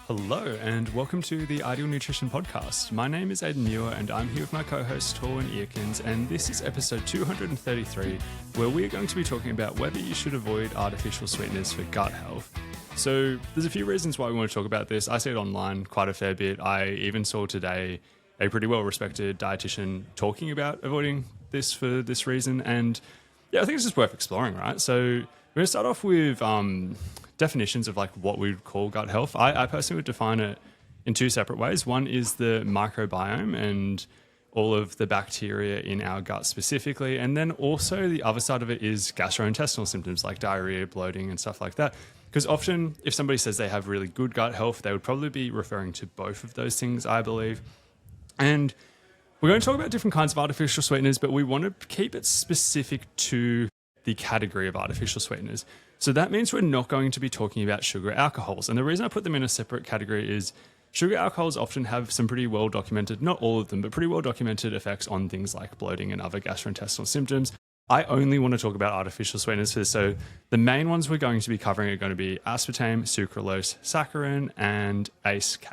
Hello and welcome to the Ideal Nutrition Podcast. My name is Aidan Muir and I'm here with my co-host Torwen Eerkens, and this is episode 233 where we are going to be talking about whether you should avoid artificial sweeteners for gut health. So there's a few reasons why we want to talk about this. I see it online quite a fair bit. I even saw today a pretty well-respected dietitian talking about avoiding this for this reason, and yeah, I think it's just worth exploring, right? So we're going to start off with definitions of like what we would call gut health. I personally would define it in two separate ways. One is the microbiome and all of the bacteria in our gut specifically. And then also the other side of it is gastrointestinal symptoms like diarrhea, bloating and stuff like that. Because often if somebody says they have really good gut health, they would probably be referring to both of those things, I believe. And we're going to talk about different kinds of artificial sweeteners, but we want to keep it specific to the category of artificial sweeteners. So that means we're not going to be talking about sugar alcohols. And the reason I put them in a separate category is sugar alcohols often have some pretty well documented, not all of them, but pretty well documented effects on things like bloating and other gastrointestinal symptoms. I only want to talk about artificial sweeteners here. So the main ones we're going to be covering are going to be aspartame, sucralose, saccharin, and ACE-K.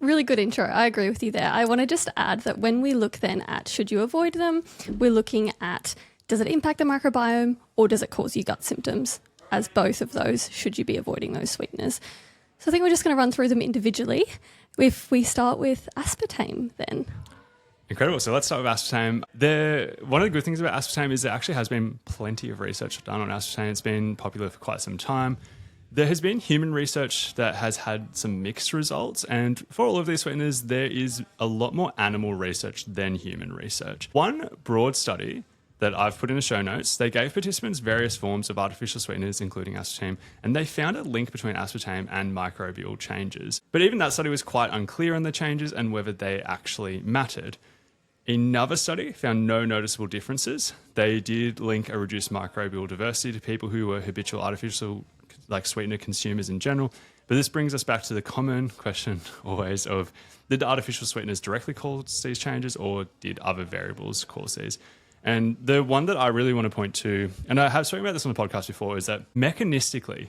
Really good intro. I agree with you there. I want to just add that when we look then at should you avoid them, we're looking at does it impact the microbiome or does it cause you gut symptoms? As both of those, should you be avoiding those sweeteners? So I think we're just going to run through them individually. If we start with aspartame then. Incredible. So let's start with aspartame. One of the good things about aspartame is there actually has been plenty of research done on aspartame. It's been popular for quite some time. There has been human research that has had some mixed results, and for all of these sweeteners, there is a lot more animal research than human research. One broad study that I've put in the show notes, they gave participants various forms of artificial sweeteners, including aspartame, and they found a link between aspartame and microbial changes. But even that study was quite unclear on the changes and whether they actually mattered. Another study found no noticeable differences. They did link a reduced microbial diversity to people who were habitual artificial sweetener consumers in general. But this brings us back to the common question always of, did the artificial sweeteners directly cause these changes or did other variables cause these? And the one that I really want to point to, and I have spoken about this on the podcast before, is that mechanistically,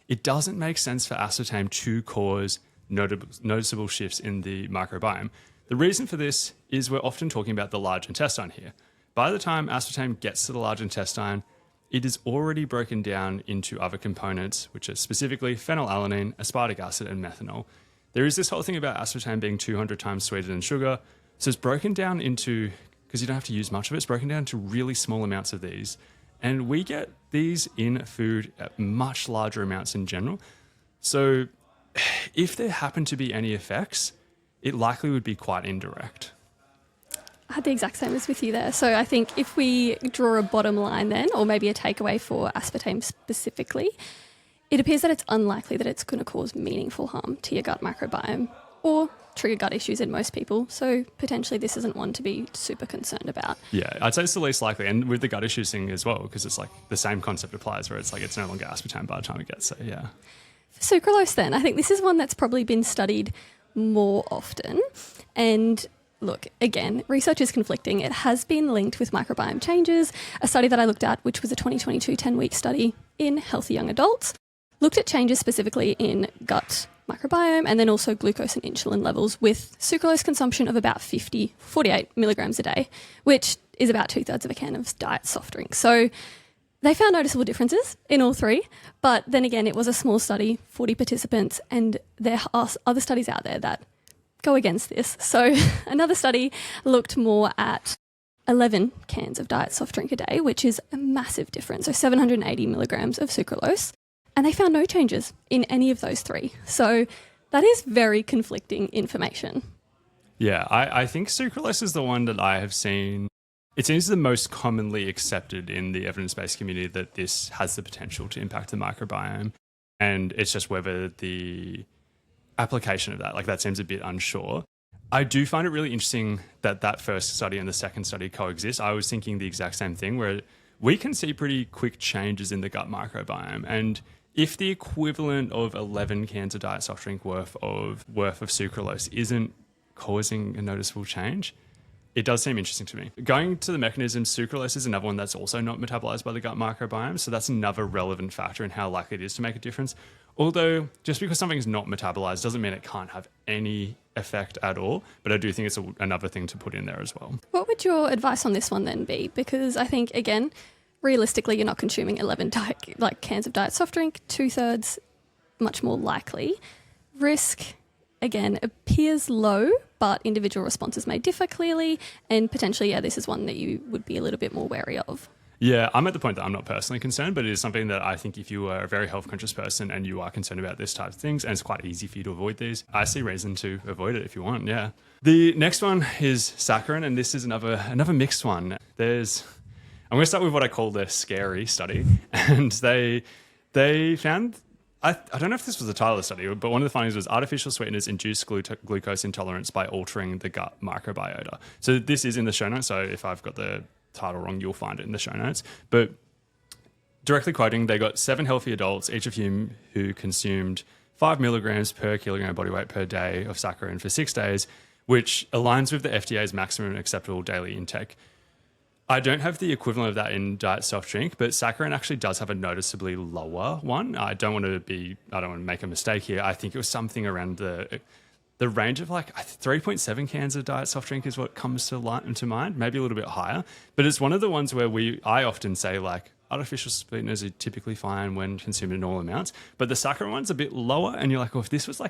it doesn't make sense for aspartame to cause noticeable shifts in the microbiome. The reason for this is we're often talking about the large intestine here. By the time aspartame gets to the large intestine, it is already broken down into other components, which are specifically phenylalanine, aspartic acid, and methanol. There is this whole thing about aspartame being 200 times sweeter than sugar. So it's broken down into, because you don't have to use much of it, it's broken down into really small amounts of these. And we get these in food at much larger amounts in general. So if there happen to be any effects, it likely would be quite indirect. I had the exact same as with you there. So I think if we draw a bottom line then, or maybe a takeaway for aspartame specifically, it appears that it's unlikely that it's going to cause meaningful harm to your gut microbiome or trigger gut issues in most people. So potentially this isn't one to be super concerned about. Yeah, I'd say it's the least likely. And with the gut issues thing as well, because it's like the same concept applies where it's like it's no longer aspartame by the time it gets there, yeah. For sucralose then, I think this is one that's probably been studied more often. And look, again, research is conflicting. It has been linked with microbiome changes. A study that I looked at, which was a 2022 10-week study in healthy young adults, looked at changes specifically in gut microbiome and then also glucose and insulin levels with sucralose consumption of about 48 milligrams a day, which is about 2/3 of a can of diet soft drink. So they found noticeable differences in all three, but then again, it was a small study, 40 participants, and there are other studies out there that go against this. So another study looked more at 11 cans of diet soft drink a day, which is a massive difference. So 780 milligrams of sucralose. And they found no changes in any of those three. So that is very conflicting information. Yeah, I think sucralose is the one that I have seen. It seems the most commonly accepted in the evidence-based community that this has the potential to impact the microbiome. And it's just whether the application of that seems a bit unsure. I do find it really interesting that that first study and the second study coexist. I was thinking the exact same thing where we can see pretty quick changes in the gut microbiome. And if the equivalent of 11 cans of diet soft drink worth of sucralose isn't causing a noticeable change, it does seem interesting to me. Going to the mechanism, sucralose is another one that's also not metabolized by the gut microbiome. So that's another relevant factor in how likely it is to make a difference. Although just because something's not metabolized doesn't mean it can't have any effect at all. But I do think it's another thing to put in there as well. What would your advice on this one then be? Because I think, again, realistically, you're not consuming 11 cans of diet soft drink, 2/3 much more likely. Risk, again, appears low, but individual responses may differ clearly. And potentially, this is one that you would be a little bit more wary of. Yeah, I'm at the point that I'm not personally concerned, but it is something that I think if you are a very health conscious person and you are concerned about this type of things, and it's quite easy for you to avoid these, I see reason to avoid it if you want, yeah. The next one is saccharin, and this is another mixed one. I'm going to start with what I call the scary study, and they found, I don't know if this was the title of the study, but one of the findings was artificial sweeteners induce glucose intolerance by altering the gut microbiota. So this is in the show notes, so if I've got the title wrong, you'll find it in the show notes. But directly quoting, they got 7 healthy adults, each of whom who consumed 5 milligrams per kilogram body weight per day of saccharin for 6 days, which aligns with the FDA's maximum acceptable daily intake. I don't have the equivalent of that in diet soft drink, but saccharin actually does have a noticeably lower one. I don't want to make a mistake here. I think it was something around the range of 3.7 cans of diet soft drink is what comes to mind, maybe a little bit higher. But it's one of the ones where I often say artificial sweeteners are typically fine when consumed in normal amounts, but the saccharin one's a bit lower, and you're like, if this was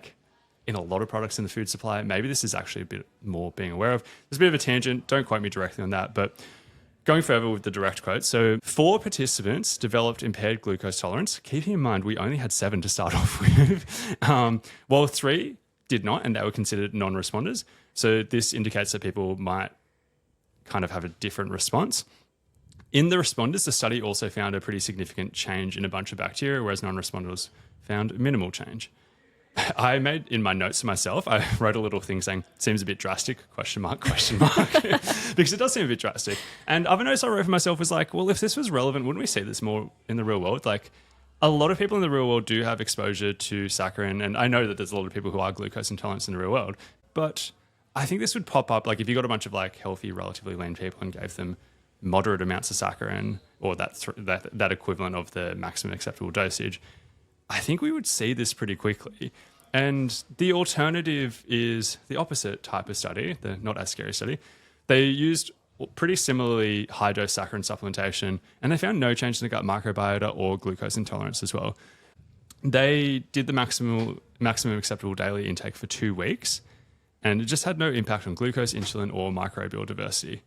in a lot of products in the food supply, maybe this is actually a bit more being aware of. There's a bit of a tangent, don't quote me directly on that, but going further with the direct quote. So 4 participants developed impaired glucose tolerance. Keeping in mind, we only had 7 to start off with, while 3 did not, and they were considered non-responders. So this indicates that people might kind of have a different response. In the responders, the study also found a pretty significant change in a bunch of bacteria, whereas non-responders found minimal change. I made in my notes to myself, I wrote a little thing saying, seems a bit drastic, question mark, because it does seem a bit drastic. And other notes I wrote for myself was if this was relevant, wouldn't we see this more in the real world? A lot of people in the real world do have exposure to saccharin, and I know that there's a lot of people who are glucose intolerant in the real world, but I think this would pop up, if you got a bunch of healthy, relatively lean people and gave them moderate amounts of saccharin, or that equivalent of the maximum acceptable dosage, I think we would see this pretty quickly. And the alternative is the opposite type of study, the not as scary study. They used pretty similarly high-dose saccharin supplementation, and they found no change in the gut microbiota or glucose intolerance as well. They did the maximum acceptable daily intake for 2 weeks, and it just had no impact on glucose, insulin, or microbial diversity.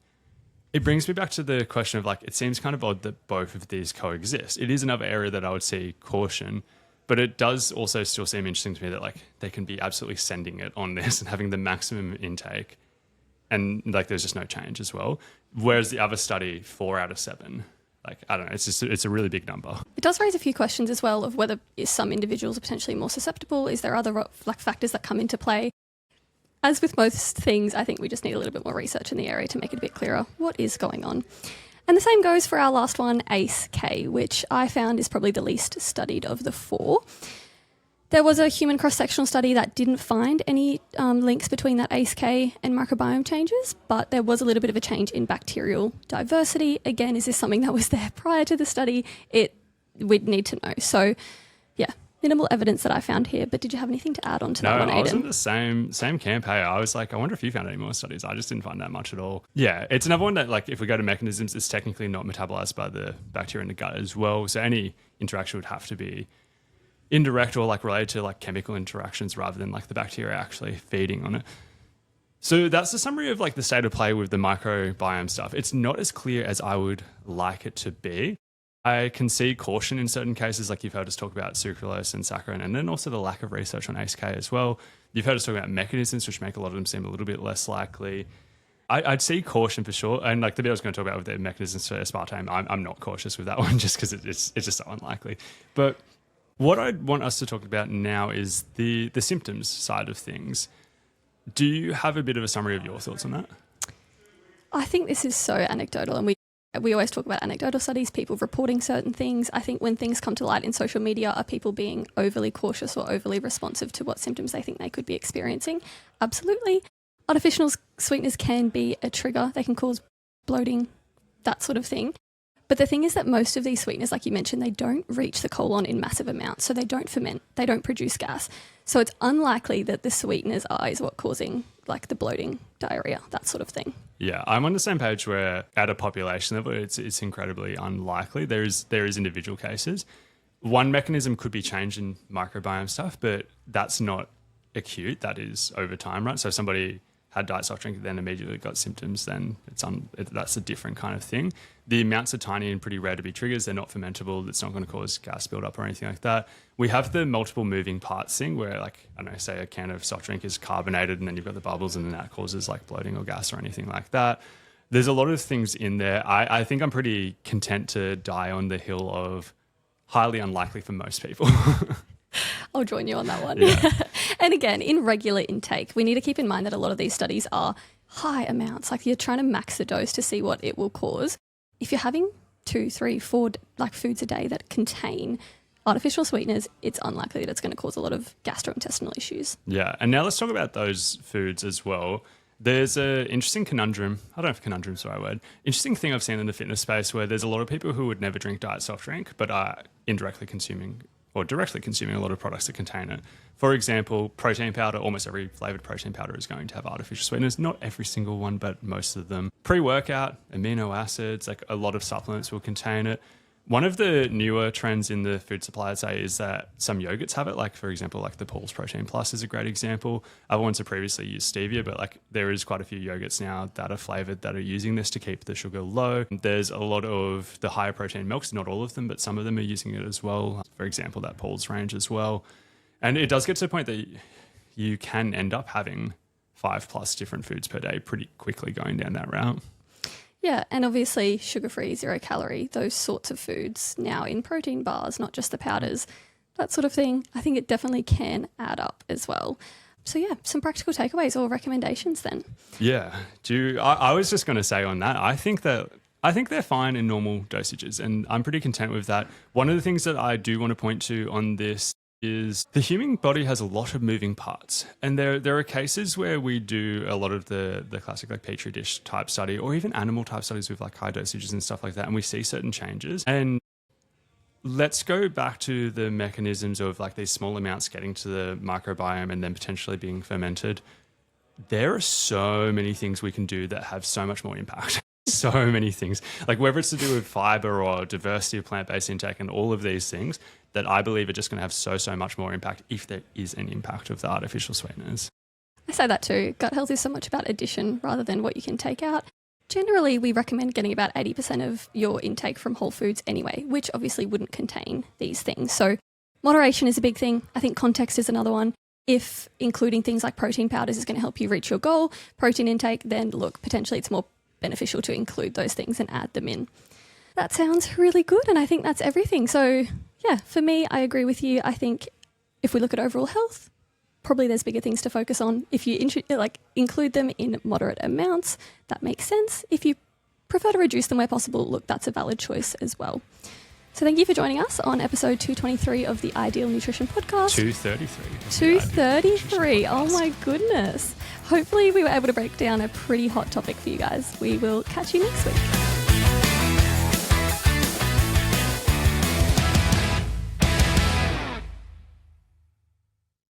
It brings me back to the question of it seems kind of odd that both of these coexist. It is another area that I would see caution, but it does also still seem interesting to me that they can be absolutely sending it on this and having the maximum intake, and there's just no change as well. Whereas the other study, 4 out of 7, I don't know, it's a really big number. It does raise a few questions as well of whether some individuals are potentially more susceptible. Is there other factors that come into play? As with most things, I think we just need a little bit more research in the area to make it a bit clearer what is going on. And the same goes for our last one, ACE-K, which I found is probably the least studied of the 4. There was a human cross-sectional study that didn't find any links between that ACE-K and microbiome changes, but there was a little bit of a change in bacterial diversity. Again, is this something that was there prior to the study? We'd need to know. So, yeah, minimal evidence that I found here, but did you have anything to add on to that one, Aidan? No, I was in the same camp. Hey, I was I wonder if you found any more studies. I just didn't find that much at all. Yeah, it's another one that if we go to mechanisms, it's technically not metabolized by the bacteria in the gut as well. So any interaction would have to be indirect or related to chemical interactions rather than the bacteria actually feeding on it. So that's the summary of the state of play with the microbiome stuff. It's not as clear as I would like it to be. I can see caution in certain cases, you've heard us talk about sucralose and saccharin, and then also the lack of research on ACE-K as well. You've heard us talk about mechanisms, which make a lot of them seem a little bit less likely. I'd see caution for sure. And the bit I was going to talk about with the mechanisms for aspartame, I'm not cautious with that one just because it's just so unlikely. But what I want us to talk about now is the symptoms side of things. Do you have a bit of a summary of your thoughts on that? I think this is so anecdotal, and we always talk about anecdotal studies, people reporting certain things. I think when things come to light in social media, are people being overly cautious or overly responsive to what symptoms they think they could be experiencing? Absolutely. Artificial sweeteners can be a trigger. They can cause bloating, that sort of thing. But the thing is that most of these sweeteners, like you mentioned, they don't reach the colon in massive amounts. So they don't ferment, they don't produce gas. So it's unlikely that the sweeteners is what causing like the bloating, diarrhea, that sort of thing. Yeah, I'm on the same page where at a population level, it's incredibly unlikely. There is individual cases. One mechanism could be change in microbiome stuff, but that's not acute. That is over time, right? So if somebody had diet soft drink, then immediately got symptoms, then that's a different kind of thing. The amounts are tiny and pretty rare to be triggers. They're not fermentable. It's not going to cause gas buildup or anything like that. We have the multiple moving parts thing where, like, I don't know, say a can of soft drink is carbonated and then you've got the bubbles and then that causes like bloating or gas or anything like that. There's a lot of things in there. I think I'm pretty content to die on the hill of highly unlikely for most people. I'll join you on that one. Yeah. And again, in regular intake, we need to keep in mind that a lot of these studies are high amounts. Like you're trying to max the dose to see what it will cause. If you're having 2, 3, 4 like foods a day that contain artificial sweeteners, it's unlikely that it's going to cause a lot of gastrointestinal issues. Yeah. And now let's talk about those foods as well. There's an interesting conundrum. I don't know if conundrum's the right word. Interesting thing I've seen in the fitness space where there's a lot of people who would never drink diet soft drink, but are indirectly consuming or directly consuming a lot of products that contain it. For example, protein powder, almost every flavored protein powder is going to have artificial sweeteners. Not every single one, but most of them. Pre-workout, amino acids, like a lot of supplements will contain it. One of the newer trends in the food supply, I'd say, is that some yogurts have it. Like, for example, like the Paul's Protein Plus is a great example. Other ones have previously used stevia, but like there is quite a few yogurts now that are flavored that are using this to keep the sugar low. There's a lot of the higher protein milks, not all of them, but some of them are using it as well. For example, that Paul's range as well. And it does get to the point that you can end up having 5+ different foods per day pretty quickly going down that route. Yeah, and obviously sugar-free, 0 calorie, those sorts of foods now in protein bars, not just the powders, that sort of thing. I think it definitely can add up as well. So yeah, some practical takeaways or recommendations then. Yeah. I was just going to say on that, I think they're fine in normal dosages and I'm pretty content with that. One of the things that I do want to point to on this is the human body has a lot of moving parts. And there are cases where we do a lot of the classic like petri dish type study or even animal type studies with like high dosages and stuff like that. And we see certain changes. And let's go back to the mechanisms of like these small amounts getting to the microbiome and then potentially being fermented. There are so many things we can do that have so much more impact. So many things, like whether it's to do with fiber or diversity of plant-based intake and all of these things that I believe are just going to have so much more impact if there is an impact of the artificial sweeteners. I say that too. Gut health is so much about addition rather than what you can take out. Generally, we recommend getting about 80% of your intake from whole foods anyway, which obviously wouldn't contain these things. So moderation is a big thing. I think context is another one. If including things like protein powders is going to help you reach your goal, protein intake, then look, potentially it's more beneficial to include those things and add them in. That sounds really good, and I think that's everything. So yeah, for me, I agree with you. I think if we look at overall health, probably there's bigger things to focus on. If you include them in moderate amounts, that makes sense. If you prefer to reduce them where possible, look, that's a valid choice as well. So thank you for joining us on episode 223 of the Ideal Nutrition Podcast. 233. 233. Oh my goodness. Hopefully we were able to break down a pretty hot topic for you guys. We will catch you next week.